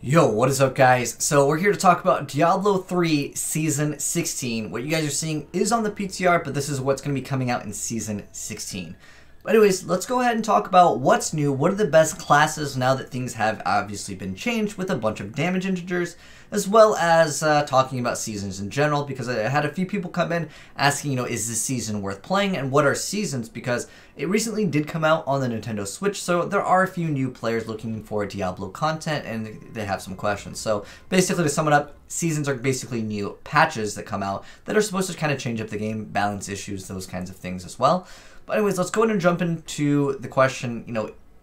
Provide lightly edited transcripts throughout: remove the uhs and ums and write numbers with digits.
Yo, what is up, guys? So we're here to talk about Diablo 3 Season 16. What you guys are seeing is on the PTR, but this is what's going to be coming out in Season 16. But anyways, let's go ahead and talk about what's new, what are the best classes now that things have obviously been changed with a bunch of damage integers, as well as talking about seasons in general, because I had a few people come in asking, is this season worth playing, and what are seasons, because it recently did come out on the Nintendo Switch, so there are a few new players looking for Diablo content, and they have some questions. So basically, to sum it up, seasons are basically new patches that come out that are supposed to kind of change up the game, balance issues, those kinds of things as well. But anyways, let's go ahead and jump into the question,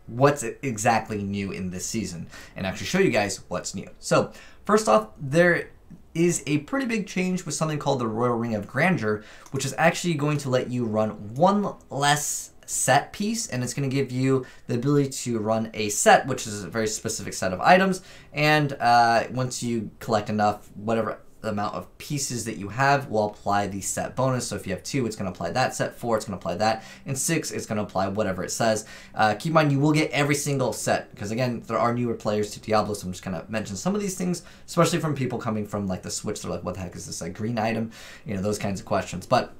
what's exactly new in this season, and actually show you guys what's new. So first off, there is a pretty big change with something called the Royal Ring of Grandeur, which is actually going to let you run one less set piece, and it's going to give you the ability to run a set, which is a very specific set of items, and once you collect enough, whatever the amount of pieces that you have will apply the set bonus. So if you have 2, it's going to apply that set, 4, it's going to apply that, and 6, it's going to apply whatever it says. Keep in mind, you will get every single set, because again, there are newer players to Diablo, so I'm just going to mention some of these things, especially from people coming from like the Switch. They're like, what the heck is this, like green item? Those kinds of questions. But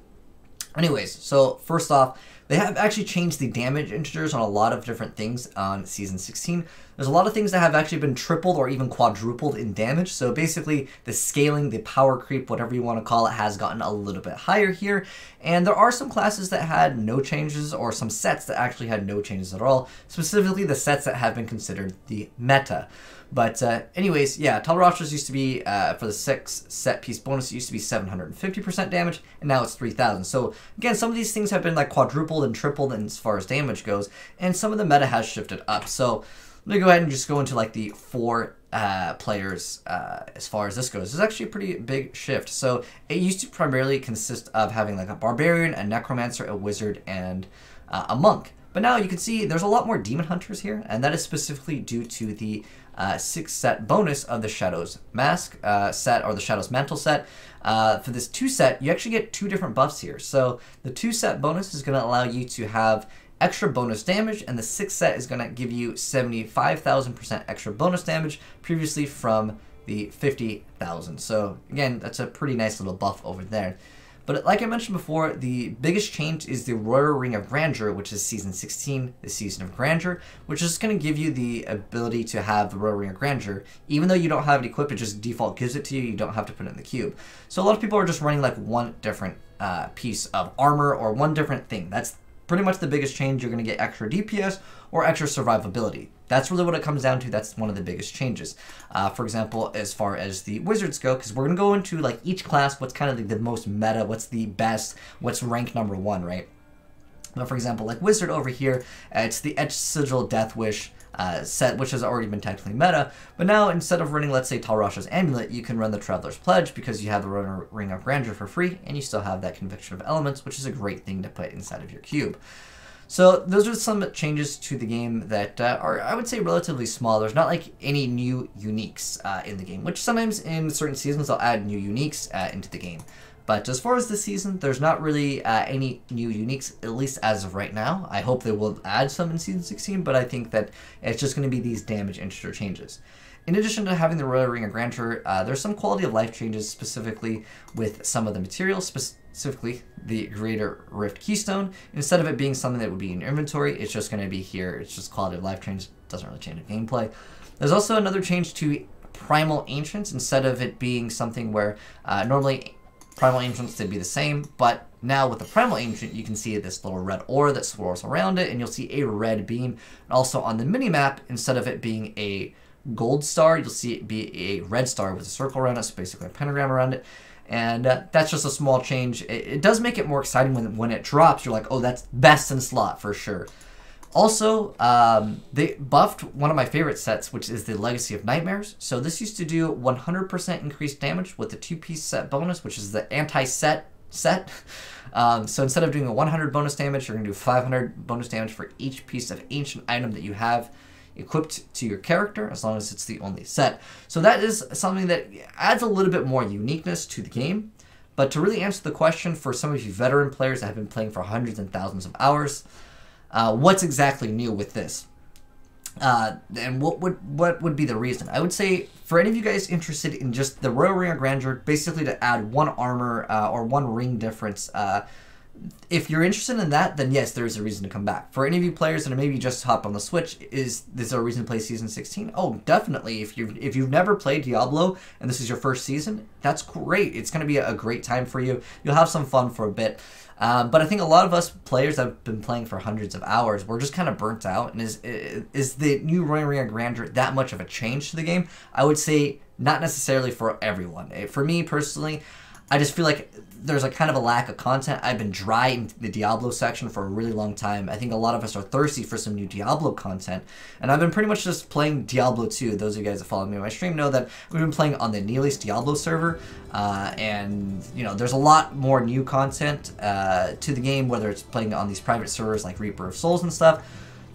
anyways, so first off, they have actually changed the damage integers on a lot of different things on Season 16. There's a lot of things that have actually been tripled or even quadrupled in damage. So basically, the scaling, the power creep, whatever you want to call it, has gotten a little bit higher here. And there are some classes that had no changes, or some sets that actually had no changes at all. Specifically, the sets that have been considered the meta. But anyways, yeah, Talrashas used to be, for the 6 set piece bonus, it used to be 750% damage, and now it's 3,000. So again, some of these things have been like quadrupled and tripled as far as damage goes, and some of the meta has shifted up. So let me go ahead and just go into like the 4 players as far as this goes. This is actually a pretty big shift. So it used to primarily consist of having like a barbarian, a necromancer, a wizard, and a monk. But now you can see there's a lot more demon hunters here, and that is specifically due to the 6 set bonus of the Shadows Mask set, or the Shadows Mantle set. For this 2 set, you actually get 2 different buffs here. So the 2 set bonus is going to allow you to have extra bonus damage, and the 6 set is going to give you 75,000% extra bonus damage, previously from the 50,000. So again, that's a pretty nice little buff over there. But like I mentioned before, the biggest change is the Royal Ring of Grandeur, which is Season 16, the Season of Grandeur, which is going to give you the ability to have the Royal Ring of Grandeur. Even though you don't have it equipped, it just default gives it to you. You don't have to put it in the cube. So a lot of people are just running like one different piece of armor or one different thing. That's pretty much the biggest change. You're going to get extra DPS or extra survivability. That's really what it comes down to. That's one of the biggest changes. For example, as far as the wizards go, because we're going to go into like each class, what's kind of the most meta, what's the best, what's ranked number 1, right? But for example, like wizard over here, it's the Etched Sigil Death Wish set, which has already been technically meta. But now, instead of running, let's say, Talrashas Amulet, you can run the Traveler's Pledge, because you have the Ring of Grandeur for free, and you still have that Conviction of Elements, which is a great thing to put inside of your cube. So those are some changes to the game that are, I would say, relatively small. There's not like any new uniques in the game, which sometimes in certain seasons they'll add new uniques into the game. But as far as this season, there's not really any new uniques, at least as of right now. I hope they will add some in Season 16, but I think that it's just going to be these damage integer changes. In addition to having the Royal Ring of Grandeur, there's some quality of life changes, specifically with some of the materials, specifically the Greater Rift Keystone. Instead of it being something that would be in your inventory, it's just going to be here. It's just quality of life change. Doesn't really change the gameplay. There's also another change to Primal Ancients. Instead of it being something where normally Primal Ancients would be the same, but now with the Primal Ancient, you can see this little red aura that swirls around it, and you'll see a red beam. And also on the minimap, instead of it being a gold star, you'll see it be a red star with a circle around it, so basically a pentagram around it. And that's just a small change. It does make it more exciting when it drops. You're like, oh, that's best in slot for sure. Also, they buffed one of my favorite sets, which is the Legacy of Nightmares. So this used to do 100% increased damage with the 2-piece set bonus, which is the anti-set set. So instead of doing a 100 bonus damage, you're going to do 500 bonus damage for each piece of ancient item that you have equipped to your character, as long as it's the only set. So that is something that adds a little bit more uniqueness to the game. But to really answer the question for some of you veteran players that have been playing for hundreds and thousands of hours, what's exactly new with this? And what would be the reason? I would say for any of you guys interested in just the Royal Ring of Grandeur, basically to add one armor or one ring difference. If you're interested in that, then yes, there is a reason to come back. For any of you players that maybe just hop on the Switch, is there a reason to play Season 16? Oh, definitely. If you've never played Diablo and this is your first season, that's great. It's going to be a great time for you. You'll have some fun for a bit. But I think a lot of us players that have been playing for hundreds of hours, we're just kind of burnt out. And is the new Royal Ring of Grandeur that much of a change to the game? I would say not necessarily for everyone. For me personally, I just feel like there's a kind of a lack of content. I've been dry in the Diablo section for a really long time. I think a lot of us are thirsty for some new Diablo content. And I've been pretty much just playing Diablo 2. Those of you guys that follow me on my stream know that we've been playing on the Neely's Diablo server. And, you know, there's a lot more new content to the game, whether it's playing on these private servers like Reaper of Souls and stuff.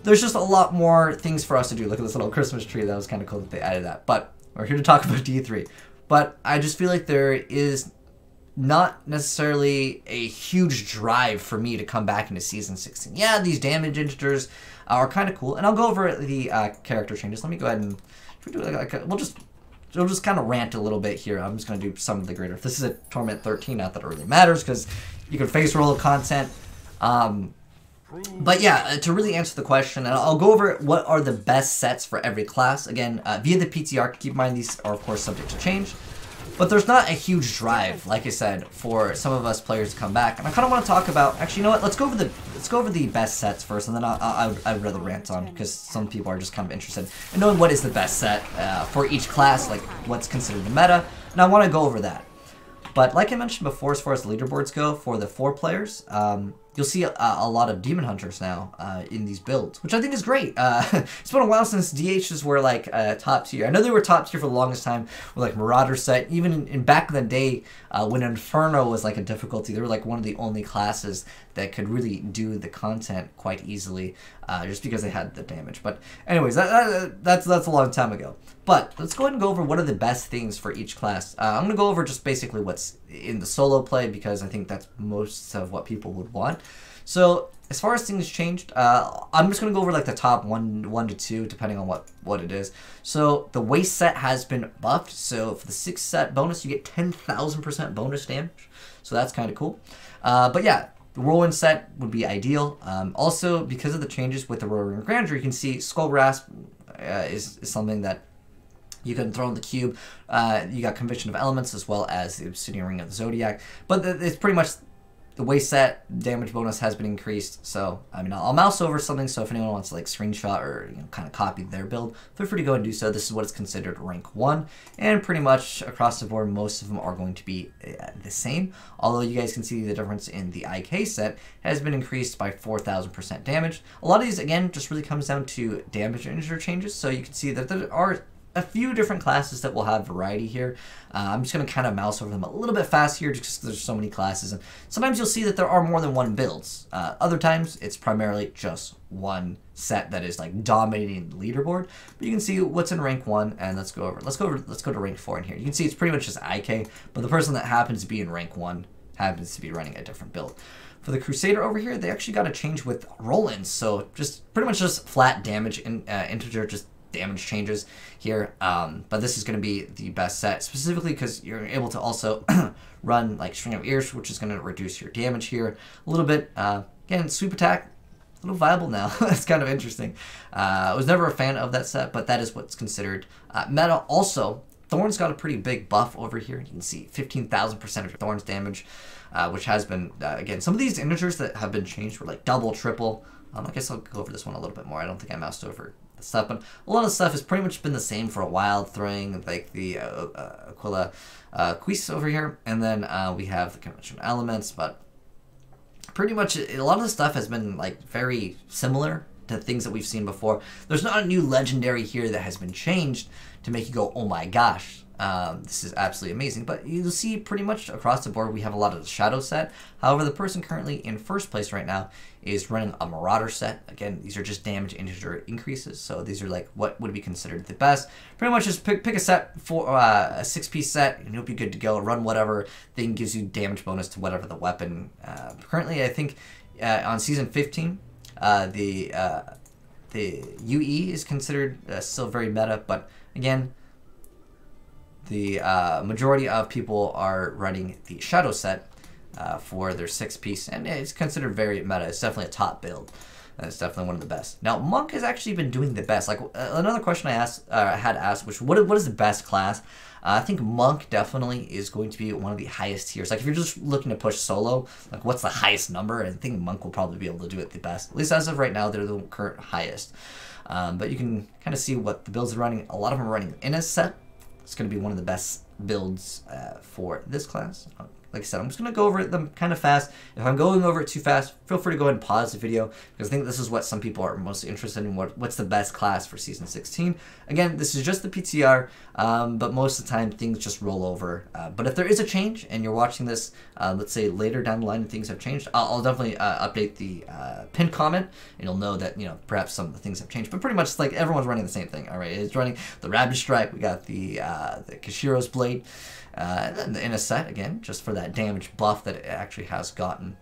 There's just a lot more things for us to do. Look at this little Christmas tree. That was kind of cool that they added that. But we're here to talk about D3. But I just feel like there is not necessarily a huge drive for me to come back into Season 16. Yeah, these damage integers are kind of cool, and I'll go over the character changes. Let me go ahead and we'll just kind of rant a little bit here. I'm just going to do some of the greater. If this is a Torment 13, not that it really matters, because you can face roll the content. But yeah, to really answer the question, and I'll go over what are the best sets for every class. Again, via the PTR, keep in mind these are, of course, subject to change. But there's not a huge drive, like I said, for some of us players to come back. And I kind of want to talk about, actually, you know what? Let's go over the best sets first, and then I'd rather rant on, because some people are just kind of interested in knowing what is the best set for each class, like what's considered the meta. And I want to go over that. But like I mentioned before, as far as the leaderboards go, for the 4 players, you'll see a lot of Demon Hunters now in these builds, which I think is great. It's been a while since DHs were like top tier. I know they were top tier for the longest time with like Marauder set. Even in back in the day when Inferno was like a difficulty, they were like one of the only classes that could really do the content quite easily just because they had the damage. But anyways, that's a long time ago. But let's go ahead and go over what are the best things for each class. I'm going to go over just basically what's in the solo play, because I think that's most of what people would want. So as far as things changed, I'm just going to go over like the top 1 to 2, depending on what it is. So the waist set has been buffed. So for the 6 set bonus, you get 10,000% bonus damage. So that's kind of cool. But yeah, the whirlwind set would be ideal. Also, because of the changes with the Royal Ring of Grandeur, you can see Skull Grasp is something that you can throw in the cube. You got Conviction of Elements as well as the Obsidian Ring of the Zodiac. But it's pretty much the waist set damage bonus has been increased. So, I mean, I'll mouse over something. So if anyone wants to like screenshot or kind of copy their build, feel free to go and do so. This is what is considered rank 1. And pretty much across the board, most of them are going to be the same. Although you guys can see the difference in the IK set has been increased by 4,000% damage. A lot of these, again, just really comes down to damage interchanges. So you can see that there are a few different classes that will have variety here. I'm just going to kind of mouse over them a little bit fast here just because there's so many classes. And sometimes you'll see that there are more than one builds. Other times it's primarily just one set that is like dominating the leaderboard. But you can see what's in rank 1, and let's go to rank 4 in here. You can see it's pretty much just IK, but the person that happens to be in rank 1 happens to be running a different build. For the Crusader over here, they actually got a change with roll-ins, so just pretty much just flat damage in integer, just damage changes here, but this is going to be the best set, specifically because you're able to also run like String of Ears, which is going to reduce your damage here a little bit. Again, sweep attack, a little viable now. It's kind of interesting. I was never a fan of that set, but that is what's considered meta. Also, Thorns got a pretty big buff over here. You can see 15,000% of your Thorns damage, which has been, again, some of these integers that have been changed were like double, triple. I guess I'll go over this one a little bit more. I don't think I moused over the stuff, but a lot of stuff has pretty much been the same for a while, throwing like the Aquila Quis over here, and then we have the Conventional Elements, but pretty much a lot of the stuff has been like very similar to things that we've seen before. There's not a new legendary here that has been changed to make you go, oh my gosh, this is absolutely amazing. But you'll see pretty much across the board we have a lot of the Shadow set. However, the person currently in first place right now is running a Marauder set. Again, these are just damage integer increases, so these are like what would be considered the best. Pretty much just pick a set for a 6-piece set, and you'll be good to go. Run whatever thing gives you damage bonus to whatever the weapon. Currently, I think on season 15, the the UE is considered still very meta, but again, the majority of people are running the Shadow set for their 6-piece, and it's considered very meta. It's definitely a top build. It's definitely one of the best. Now, Monk has actually been doing the best. Like, another question I had asked, which what is the best class? I think Monk definitely is going to be one of the highest tiers. Like, if you're just looking to push solo, like, what's the highest number? I think Monk will probably be able to do it the best. At least as of right now, they're the current highest. But you can kind of see what the builds are running. A lot of them are running in a set. It's going to be one of the best builds for this class. Like I said, I'm just going to go over them kind of fast. If I'm going over it too fast, feel free to go ahead and pause the video, because I think this is what some people are most interested in, what's the best class for Season 16. Again, this is just the PTR, but most of the time things just roll over. But if there is a change and you're watching this, let's say later down the line and things have changed, I'll definitely update the pinned comment, and you'll know that, you know, perhaps some of the things have changed. But pretty much it's like everyone's running the same thing, all right? It's running the Rabbit Strike, we got the Kashiro's Blade, and then in a set, again, just for that damage buff that it actually has gotten.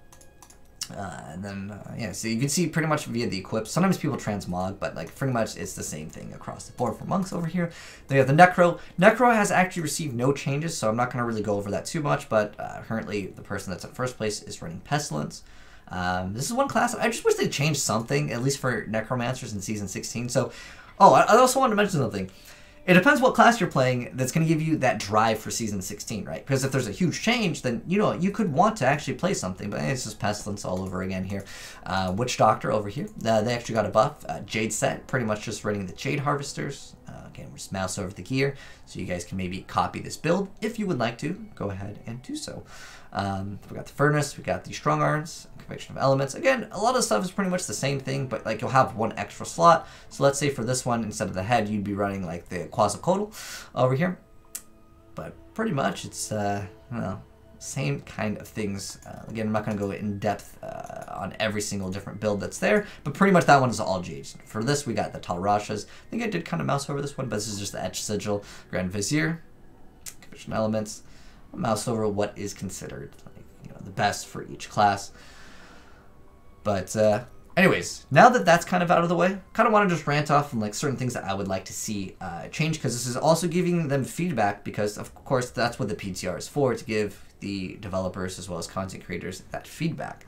And then, yeah, so you can see pretty much via the equip. Sometimes people transmog, but like pretty much it's the same thing across the board for monks over here. Then you have the Necro. Necro has actually received no changes, so I'm not going to really go over that too much, but currently the person that's in first place is running Pestilence. This is one class, I just wish they changed something, at least for Necromancers in Season 16. So, oh, I also wanted to mention something. It depends what class you're playing that's going to give you that drive for Season 16, right? Because if there's a huge change, then, you know, you could want to actually play something. But it's just Pestilence all over again here. Witch Doctor over here. They actually got a buff. Jade set, pretty much just running the Jade Harvesters. Again, we're just mouse over the gear, so you guys can maybe copy this build. If you would like to, go ahead and do so. We got the Furnace, we got the Strong Arms, Conviction of Elements. Again, a lot of stuff is pretty much the same thing, but like you'll have one extra slot. So let's say for this one, instead of the head, you'd be running like the Quetzalcoatl over here. But pretty much it's, you know, same kind of things. Again, I'm not going to go in depth on every single different build that's there, but pretty much that one is all Jades. For this, we got the Talrashas. I think I did kind of mouse over this one, but this is just the Etch Sigil, Grand Vizier, Conviction Elements. Mouse over what is considered, like, you know, the best for each class. But anyways, now that that's kind of out of the way, kind of want to just rant off on like certain things that I would like to see change, because this is also giving them feedback, because of course that's what the PTR is for, to give the developers as well as content creators that feedback.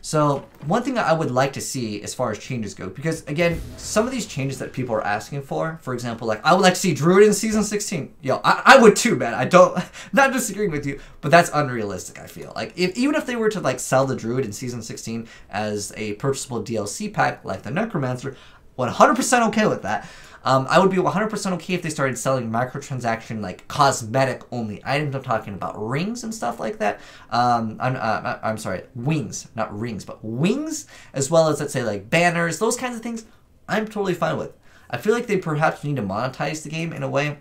So one thing I would like to see as far as changes go, because again, some of these changes that people are asking for example, like I would like to see Druid in Season 16. Yo, I would too, man. I don't, not disagreeing with you, but that's unrealistic, I feel. Like, even if they were to like sell the Druid in Season 16 as a purchasable DLC pack, like the Necromancer, 100% okay with that. I would be 100% okay if they started selling microtransaction, like cosmetic only items. I'm talking about rings and stuff like that. I'm sorry, wings, not rings, but wings, as well as, let's say, like banners, those kinds of things. I'm totally fine with. I feel like they perhaps need to monetize the game in a way.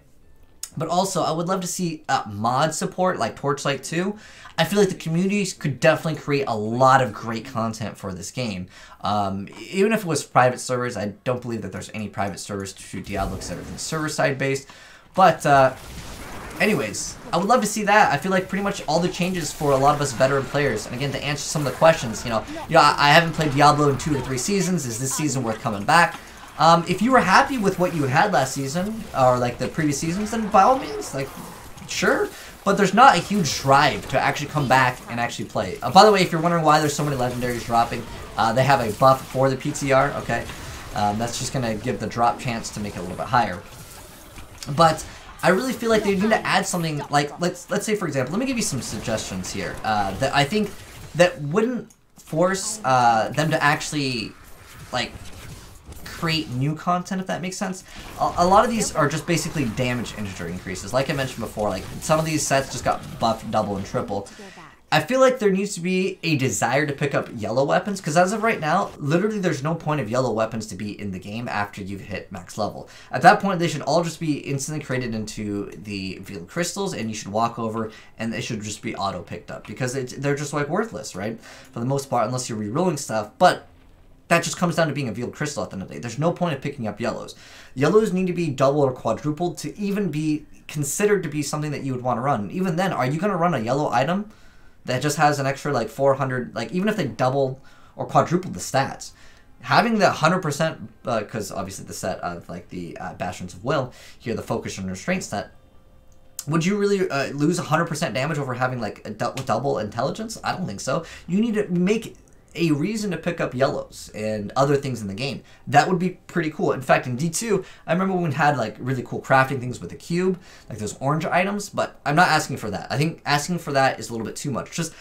But also, I would love to see mod support, like Torchlight 2. I feel like the communities could definitely create a lot of great content for this game. Even if it was private servers, I don't believe that there's any private servers to Diablo because everything's server-side based. But anyways, I would love to see that. I feel like pretty much all the changes for a lot of us veteran players, and again, to answer some of the questions, you know, I haven't played Diablo in 2 or 3 seasons. Is this season worth coming back? If you were happy with what you had last season, or like the previous seasons, then by all means, like, sure. But there's not a huge drive to actually come back and actually play. By the way, if you're wondering why there's so many legendaries dropping, they have a buff for the PTR, okay? That's just going to give the drop chance to make it a little bit higher. But I really feel like they need to add something, like, let's say, for example, let me give you some suggestions here that I think that wouldn't force them to actually, like, create new content, if that makes sense. A lot of these are just basically damage integer increases. Like I mentioned before, like some of these sets just got buffed double and triple. I feel like there needs to be a desire to pick up yellow weapons, because as of right now, literally there's no point of yellow weapons to be in the game after you've hit max level. At that point, they should all just be instantly created into the veiled crystals, and you should walk over and they should just be auto picked up, because they're just like worthless, right? For the most part, unless you're rerolling stuff. But that just comes down to being a veiled crystal at the end of the day. There's no point of picking up yellows. Yellows need to be double or quadrupled to even be considered to be something that you would want to run. Even then, are you going to run a yellow item that just has an extra like 400, like even if they doubled or quadrupled the stats, having the 100%, because obviously the set of like the Bastions of Will, here the Focus and Restraint set, would you really lose 100% damage over having like a double intelligence? I don't think so. You need to make a reason to pick up yellows and other things in the game. That would be pretty cool. In fact, in D2, I remember when we had like really cool crafting things with the cube, like those orange items, but I'm not asking for that. I think asking for that is a little bit too much. Just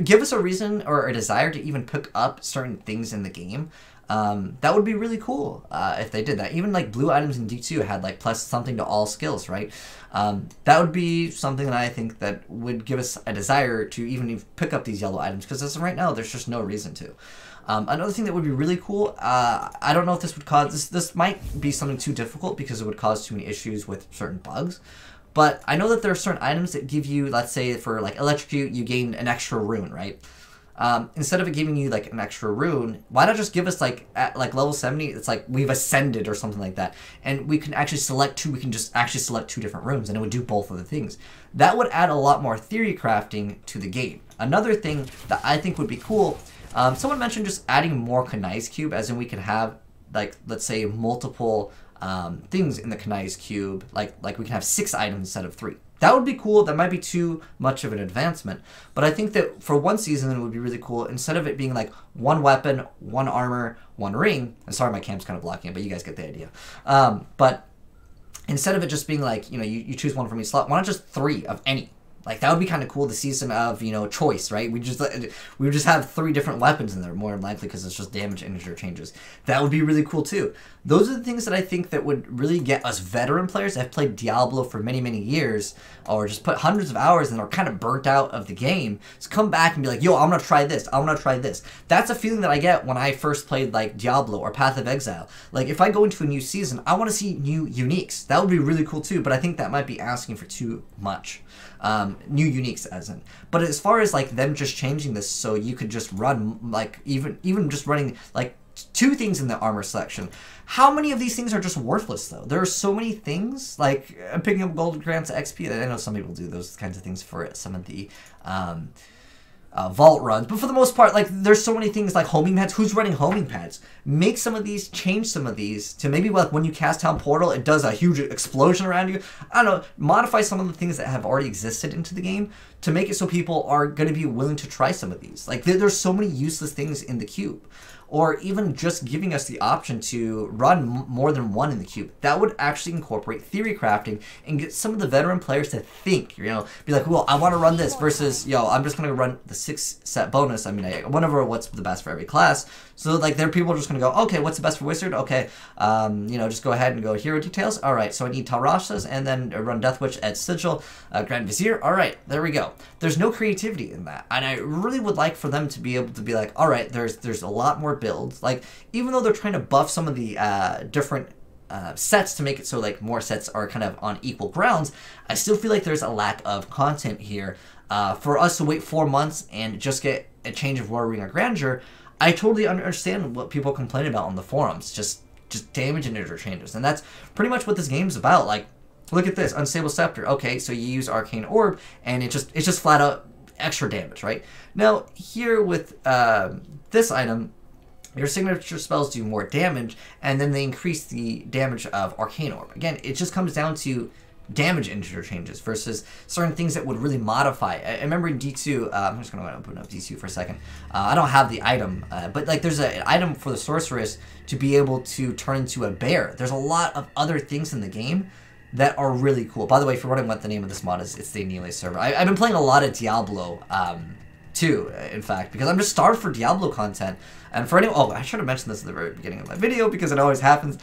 give us a reason or a desire to even pick up certain things in the game. That would be really cool if they did that. Even like blue items in D2 had like plus something to all skills, right? That would be something that I think that would give us a desire to even pick up these yellow items, because as of right now, there's just no reason to. Another thing that would be really cool, I don't know if this would cause, this might be something too difficult because it would cause too many issues with certain bugs. But I know that there are certain items that give you, let's say for like Electrocute, you gain an extra rune, right? Instead of it giving you like an extra rune, why not just give us like at like level 70, it's like we've ascended or something like that. And we can actually select two, we can just actually select 2 different runes and it would do both of the things. That would add a lot more theory crafting to the game. Another thing that I think would be cool, someone mentioned just adding more Kanai's Cube, as in we can have like, let's say multiple things in the Kanai's Cube, like we can have 6 items instead of 3. That would be cool. That might be too much of an advancement. But I think that for one season, it would be really cool. Instead of it being like 1 weapon, 1 armor, 1 ring. And sorry, my cam's kind of blocking it, but you guys get the idea. But instead of it just being like, you know, you choose 1 from each slot, why not just 3 of any? Like, that would be kind of cool, the season of, you know, choice, right? We would just have 3 different weapons in there, more than likely, because it's just damage integer changes. That would be really cool, too. Those are the things that I think that would really get us veteran players that have played Diablo for many, many years, or just put hundreds of hours and are kind of burnt out of the game, to come back and be like, yo, I'm going to try this, I'm going to try this. That's a feeling that I get when I first played, like, Diablo or Path of Exile. Like, if I go into a new season, I want to see new uniques. That would be really cool, too, but I think that might be asking for too much. New uniques as in. But as far as like them just changing this so you could just run like even just running like 2 things in the armor selection. How many of these things are just worthless though? There are so many things like picking up gold grants XP. I know some people do those kinds of things for some of the vault runs, but for the most part, like there's so many things like homing pads. Who's running homing pads? Make some of these, change some of these to maybe like when you cast Town Portal, it does a huge explosion around you. I don't know, modify some of the things that have already existed into the game to make it so people are going to be willing to try some of these. Like there's so many useless things in the cube. Or even just giving us the option to run more than 1 in the cube. That would actually incorporate theory crafting and get some of the veteran players to think, you know, be like, well, I want to run this versus, yo, I'm just going to run the 6 set bonus. I mean, I whatever, what's the best for every class. So, like, there are people just going to go, okay, what's the best for Wizard? Okay, you know, just go ahead and go hero details. All right, so I need Talrashas and then run Death Witch at Sigil, Grand Vizier. All right, there we go. There's no creativity in that. And I really would like for them to be able to be like, all right, there's a lot more builds. Like, even though they're trying to buff some of the different sets to make it so like more sets are kind of on equal grounds, I still feel like there's a lack of content here. For us to wait 4 months and just get a change of War Ring or Grandeur, I totally understand what people complain about on the forums. Just damage and interchanges, and that's pretty much what this game's about. Like, look at this, Unstable Scepter. Okay, so you use Arcane Orb, and it's just flat out extra damage, right? Now here with this item, your signature spells do more damage, and then they increase the damage of Arcane Orb. Again, it just comes down to damage interchanges versus certain things that would really modify. I remember in D2, I'm just going to open up D2 for a second. I don't have the item, but like there's an item for the Sorceress to be able to turn into a bear. There's a lot of other things in the game that are really cool. By the way, if you're wondering what the name of this mod is, it's the Anile server. I've been playing a lot of Diablo, too, in fact, because I'm just starved for Diablo content. And for anyone, oh, I should have mentioned this at the very beginning of my video because it always happens.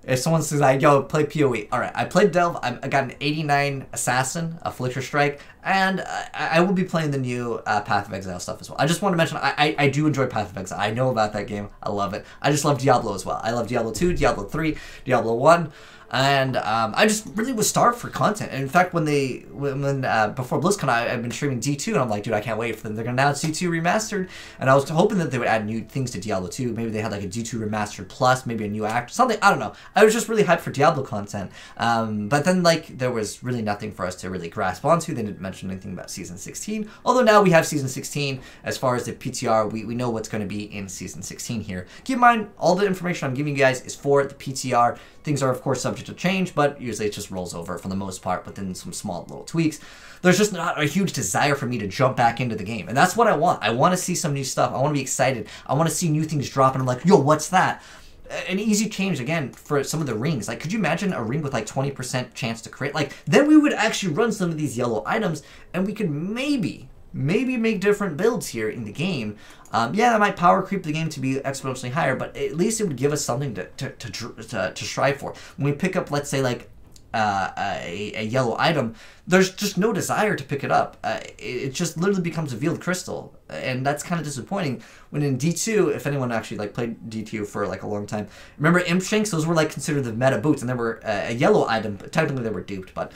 If someone says, like, yo, play PoE. All right, I played Delve. I got an 89 Assassin, a Flicker Strike, and I will be playing the new Path of Exile stuff as well. I just want to mention, I do enjoy Path of Exile. I know about that game. I love it. I just love Diablo as well. I love Diablo 2, Diablo 3, Diablo 1. And I just really was starved for content. And in fact, when before BlizzCon, I've been streaming D2, and I'm like, dude, I can't wait for them. They're gonna announce D2 remastered, and I was hoping that they would add new things to Diablo 2. Maybe they had like a D2 remastered plus, maybe a new act, something. I don't know. I was just really hyped for Diablo content. But then like there was really nothing for us to really grasp onto. They didn't mention anything about Season 16. Although now we have Season 16 as far as the PTR. We know what's going to be in Season 16 here. Keep in mind, all the information I'm giving you guys is for the PTR. Things are, of course, subject to change, but usually it just rolls over for the most part within some small little tweaks. There's just not a huge desire for me to jump back into the game, and that's what I want. I want to see some new stuff. I want to be excited. I want to see new things drop, and I'm like, yo, what's that? An easy change, again, for some of the rings. Like, could you imagine a ring with, like, 20% chance to crit? Like, then we would actually run some of these yellow items, and we could maybe make different builds here in the game. Yeah, that might power creep the game to be exponentially higher, but at least it would give us something to strive for. When we pick up, let's say, like, a yellow item, there's just no desire to pick it up. It just literally becomes a veiled crystal, and that's kind of disappointing. When in D2, if anyone actually like played D2 for like a long time, remember Imp Shanks? Those were like considered the meta boots, and they were a yellow item, but technically they were duped, but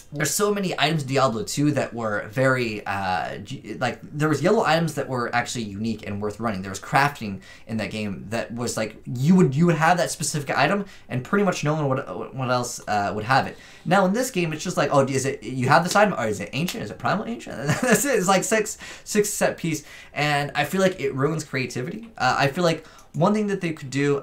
there's so many items in Diablo 2 that were very, like, there was yellow items that were actually unique and worth running. There was crafting in that game that was, like, you would have that specific item, and pretty much no one else would have it. Now, in this game, it's just like, oh, is it, you have this item, or is it ancient? Is it primal ancient? That's it. It's like six set piece, and I feel like it ruins creativity. I feel like one thing that they could do,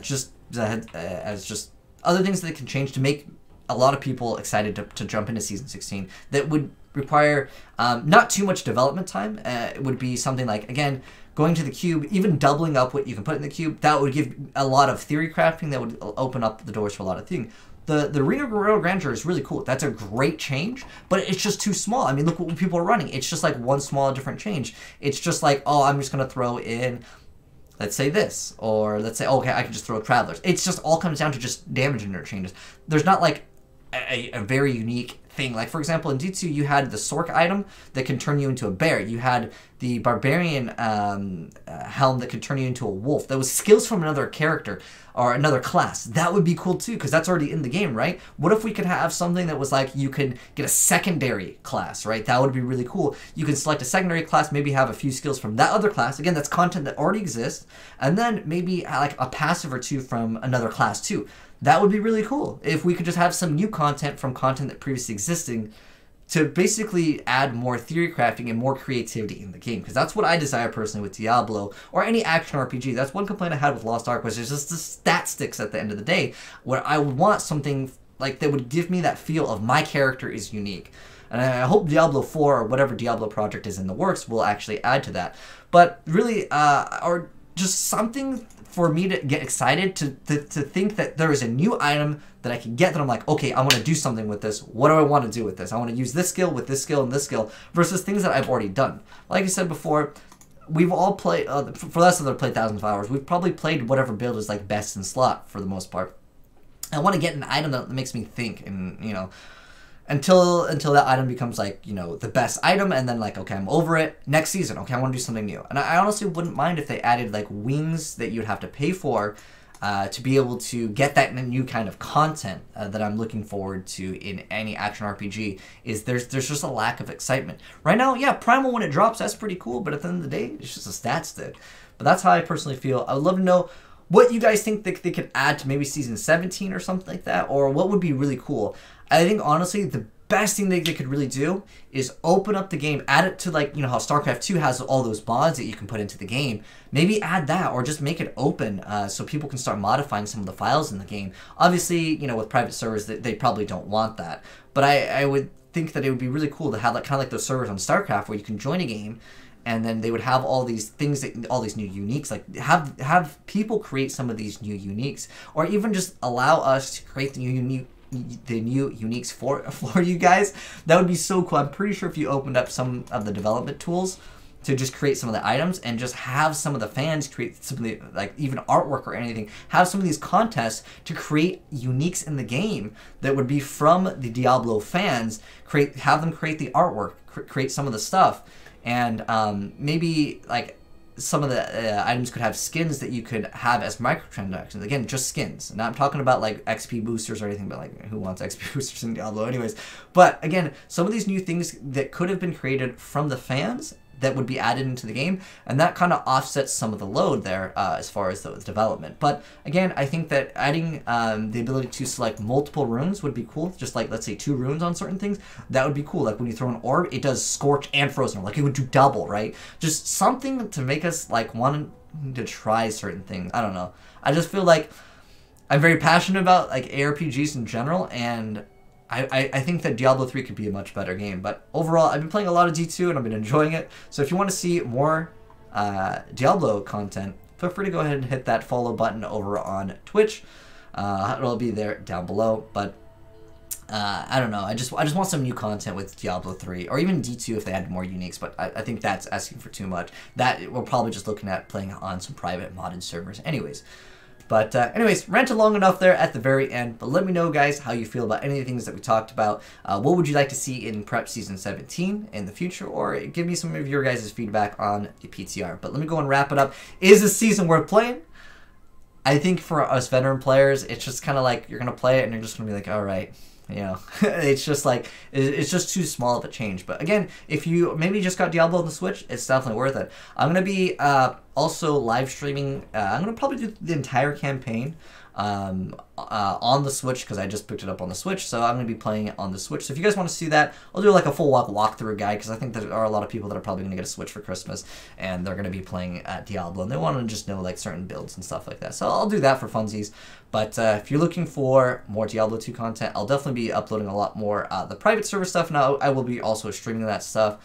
just as just other things that they can change to make a lot of people excited to jump into Season 16 that would require not too much development time. It would be something like, again, going to the cube, even doubling up what you can put in the cube. That would give a lot of theory crafting. That would open up the doors for a lot of things. The Ring of Royal Grandeur is really cool. That's a great change, but it's just too small. I mean, look what people are running. It's just like one small different change. It's just like, oh, I'm just going to throw in, let's say this, or let's say, okay, I can just throw Travelers. It's just all comes down to just damage interchanges. There's not like a very unique thing. Like, for example, in D2, you had the Sork item that can turn you into a bear. You had the Barbarian helm that could turn you into a wolf. That was skills from another character or another class. That would be cool too, because that's already in the game, right? What if we could have something that was like, you could get a secondary class, right? That would be really cool. You can select a secondary class, maybe have a few skills from that other class. Again, that's content that already exists. And then maybe like a passive or two from another class too. That would be really cool if we could just have some new content from content that previously existed to basically add more theory crafting and more creativity in the game. Because that's what I desire personally with Diablo or any action RPG. That's one complaint I had with Lost Ark, was there's just the stat sticks at the end of the day, where I would want something like that would give me that feel of my character is unique. And I hope Diablo 4 or whatever Diablo project is in the works will actually add to that. But really, or just something for me to get excited to think that there is a new item that I can get that I'm like, okay, I want to do something with this. What do I want to do with this? I want to use this skill with this skill and this skill versus things that I've already done. Like I said before, we've all played, for us that have played thousands of hours, we've probably played whatever build is like best in slot for the most part. I want to get an item that makes me think, and, you know, until that item becomes like, you know, the best item, and then like, okay, I'm over it. Next season, okay, I want to do something new. And I honestly wouldn't mind if they added like wings that you'd have to pay for to be able to get that new kind of content that I'm looking forward to in any action RPG. Is there's just a lack of excitement right now. Yeah, Primal when it drops, that's pretty cool, but at the end of the day, it's just a stat stick. But that's how I personally feel. I would love to know what you guys think they could add to maybe Season 17 or something like that, or what would be really cool. I think, honestly, the best thing they could really do is open up the game, add it to, like, you know, how StarCraft 2 has all those mods that you can put into the game. Maybe add that, or just make it open so people can start modifying some of the files in the game. Obviously, you know, with private servers, they probably don't want that. But I would think that it would be really cool to have, like, kind of like those servers on StarCraft where you can join a game, and then they would have all these things, that, all these new uniques, like have people create some of these new uniques, or even just allow us to create the new uniques for you guys. That would be so cool. I'm pretty sure if you opened up some of the development tools to just create some of the items and just have some of the fans create some of the, like, even artwork or anything, have some of these contests to create uniques in the game that would be from the Diablo fans, have them create the artwork, create some of the stuff, and maybe like some of the items could have skins that you could have as microtransactions. Again, just skins. And I'm talking about like XP boosters or anything, but like who wants XP boosters in Diablo anyways? But again, some of these new things that could have been created from the fans that would be added into the game, and that kind of offsets some of the load there as far as the development. But again, I think that adding the ability to select multiple runes would be cool. Just like, let's say 2 runes on certain things, that would be cool. Like when you throw an orb, it does Scorch and Frozen, like it would do double, right? Just something to make us like want to try certain things. I don't know. I just feel like I'm very passionate about like ARPGs in general, and I think that Diablo 3 could be a much better game. But overall, I've been playing a lot of D2 and I've been enjoying it. So if you want to see more Diablo content, feel free to go ahead and hit that follow button over on Twitch. It'll be there down below. But I don't know. I just want some new content with Diablo 3 or even D2 if they had more uniques. But I think that's asking for too much. That we're probably just looking at playing on some private modded servers anyways. But anyways, ranted long enough there at the very end. But let me know, guys, how you feel about any of the things that we talked about. What would you like to see in Prep Season 17 in the future? Or give me some of your guys' feedback on the PTR. But let me go and wrap it up. Is this season worth playing? I think for us veteran players, it's just kind of like you're going to play it and you're just going to be like, all right. You know, it's just like, it's just too small of a change. But again, if you maybe just got Diablo on the Switch, it's definitely worth it. I'm going to be also live streaming. I'm going to probably do the entire campaign on the Switch because I just picked it up on the Switch. So I'm going to be playing it on the Switch. So if you guys want to see that, I'll do like a full walkthrough guide because I think there are a lot of people that are probably going to get a Switch for Christmas and they're going to be playing at Diablo and they want to just know like certain builds and stuff like that. So I'll do that for funsies. But if you're looking for more Diablo 2 content, I'll definitely be uploading a lot more the private server stuff. Now I will be also streaming that stuff.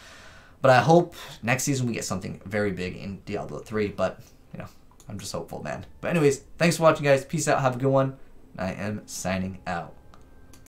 But I hope next season we get something very big in Diablo 3. But, you know, I'm just hopeful, man. But anyways, thanks for watching, guys. Peace out. Have a good one. I am signing out.